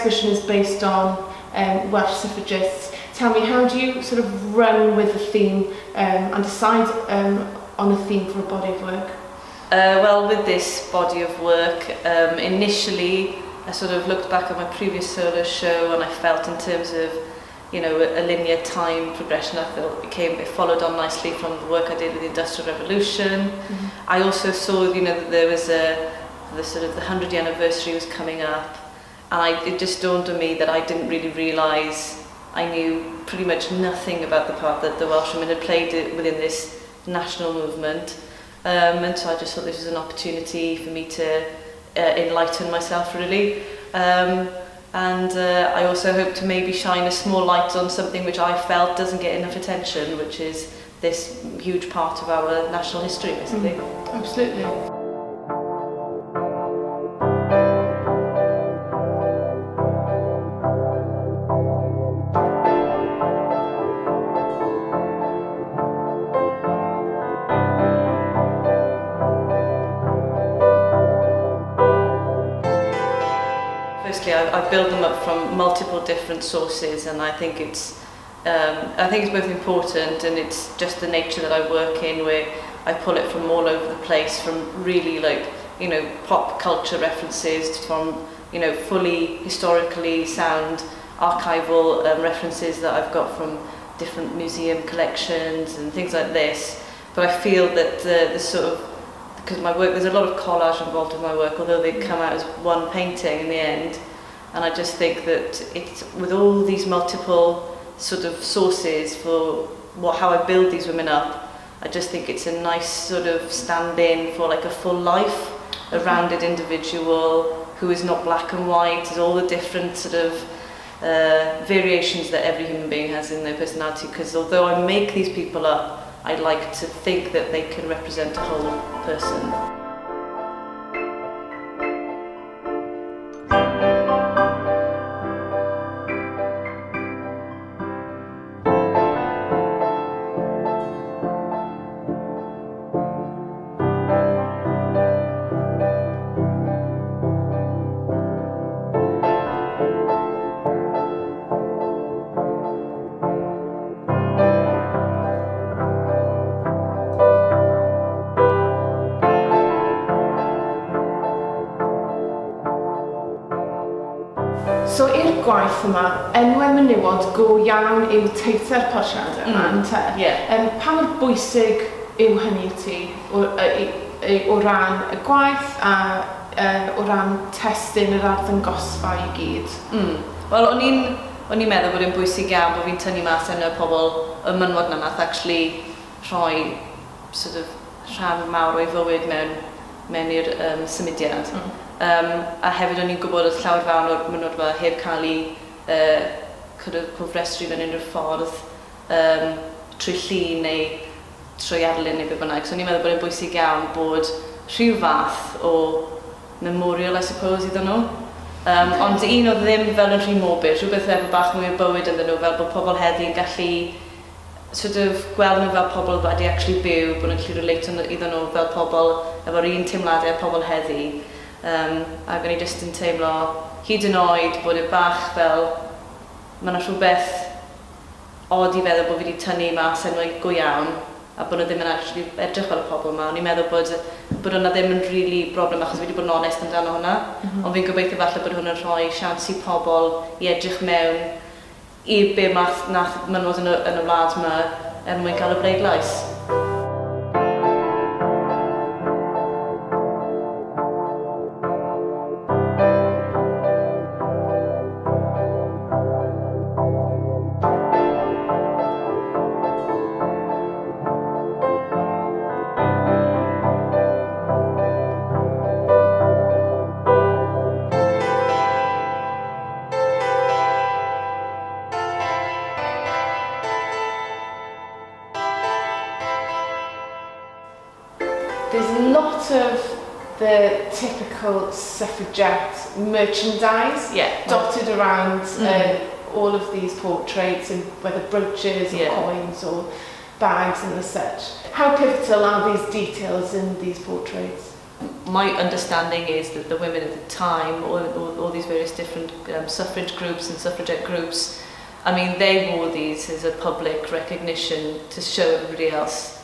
exhibition is based on Welsh suffragists. Tell me, how do you sort of run with the theme and decide on a theme for a body of work? Well, with this body of work, initially I sort of looked back at my previous solo show and I felt in terms of, you know, a linear time progression, I thought it followed on nicely from the work I did with the Industrial Revolution. Mm-hmm. I also saw, you know, that there was the 100th anniversary was coming up, and it just dawned on me that I didn't really realise I knew pretty much nothing about the part that the Welsh women had played within this national movement. And so I just thought this was an opportunity for me to enlighten myself, really. And I also hope to maybe shine a small light on something which I felt doesn't get enough attention, which is this huge part of our national history, basically. Absolutely. Firstly, I build them up from multiple different sources, and I think it's both important, and it's just the nature that I work in, where I pull it from all over the place, from really, like, you know, pop culture references, from, you know, fully historically sound archival references that I've got from different museum collections and things like this. But I feel that the sort of, because my work, there's a lot of collage involved with my work, although they come out as one painting in the end. And I just think that it's, with all these multiple sort of sources for how I build these women up, I just think it's a nice sort of stand-in for like a full life, a rounded individual who is not black and white, is all the different sort of variations that every human being has in their personality. Because although I make these people up, I'd like to think that they can represent a whole person. So i'r gwaith yma, enwau menywod go iawn yw teithiau'r portreadau yma, ynte? Yeah. Pa mor bwysig yw hynny i ti o ran y gwaith a o ran testyn yr arddangosfa i gyd? Wel, o'n i'n meddwl bod e'n bwysig iawn bod fi'n tynnu mas enw pobl y mynwod na nath actually rhoi sort of rhan mawr o'i fywyd mewn i'r symudiad. A hefyd o'n i'n gwybod oedd llawer fawn o'r mynwod yma heb cael ei cofrestru fewn unrhyw ffordd trwy llun neu trwy arlun neu be bynnag. So o'n i'n meddwl bod e'n bwysig iawn bod rhyw fath o memorial, I suppose, iddyn nhw. Ond un oedd ddim fel yn rhy morbid, rhywbeth efo bach mwy o bywyd iddyn nhw, fel bod pobl heddiw yn gallu sort of gweld nhw fel pobl wedi actually byw, bod nhw'n gallu relate iddyn nhw fel pobl efo'r un teimladau a pobl heddiw. Ac o'n i jyst yn teimlo hyd yn oed bod y bach fel mae yna rhywbeth od i feddwl bod fi wedi tynnu mas enwau go iawn a bod nhw ddim yn actually edrych fel y pobl yma. O'n i'n meddwl bod hwnna ddim yn really broblem achos fi wedi bod yn onest amdano hwnna. Ond fi'n gobeithio falle bod hwnna'n rhoi siawns i pobl i edrych mewn i be nath mynwod yn y wlad yma mwyn cael y bleidlais. There's a lot of the typical suffragette merchandise dotted around all of these portraits, and whether brooches or coins or bags and the such. How pivotal are these details in these portraits? my understanding is that the women at the time, all these various different suffrage groups and suffragette groups, I mean, they wore these as a public recognition to show everybody else,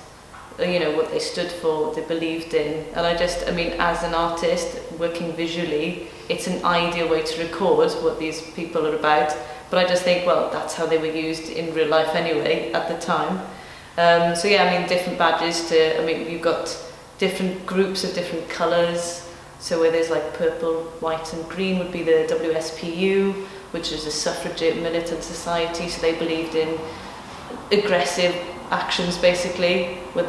you know, what they stood for, what they believed in. And I mean, as an artist working visually, it's an ideal way to record what these people are about. But I just think, well, that's how they were used in real life anyway at the time. So yeah, I mean, different badges I mean, you've got different groups of different colours. So where there's like purple, white and green would be the WSPU, which is a suffragette militant society. So they believed in aggressive actions basically, where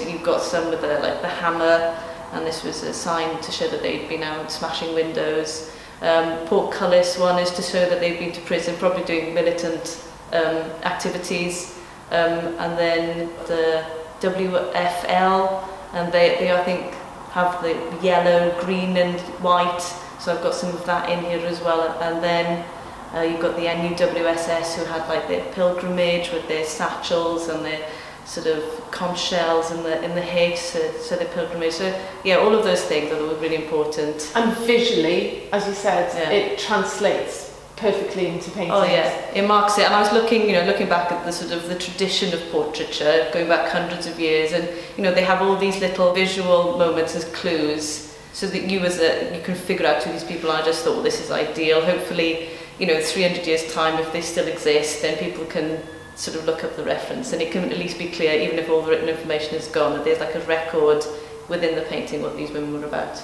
you've got some with the hammer, and this was a sign to show that they'd been out smashing windows. Portcullis one is to show that they've been to prison, probably doing militant activities. And then the WFL, and they I think have the yellow, green and white, so I've got some of that in here as well. And then you've got the NUWSS, who had like their pilgrimage with their satchels and their sort of conch shells in the hay, so their pilgrimage. So yeah, all of those things I thought were really important. And visually, as you said, it translates perfectly into painting. Oh yeah, it marks it. And I was looking back at the sort of the tradition of portraiture, going back hundreds of years, and they have all these little visual moments as clues, so that you can figure out who these people are. I just thought, well, this is ideal. Hopefully, 300 years time, if they still exist, then people can sort of look up the reference, and it can at least be clear, even if all the written information is gone, that there's like a record within the painting what these women were about.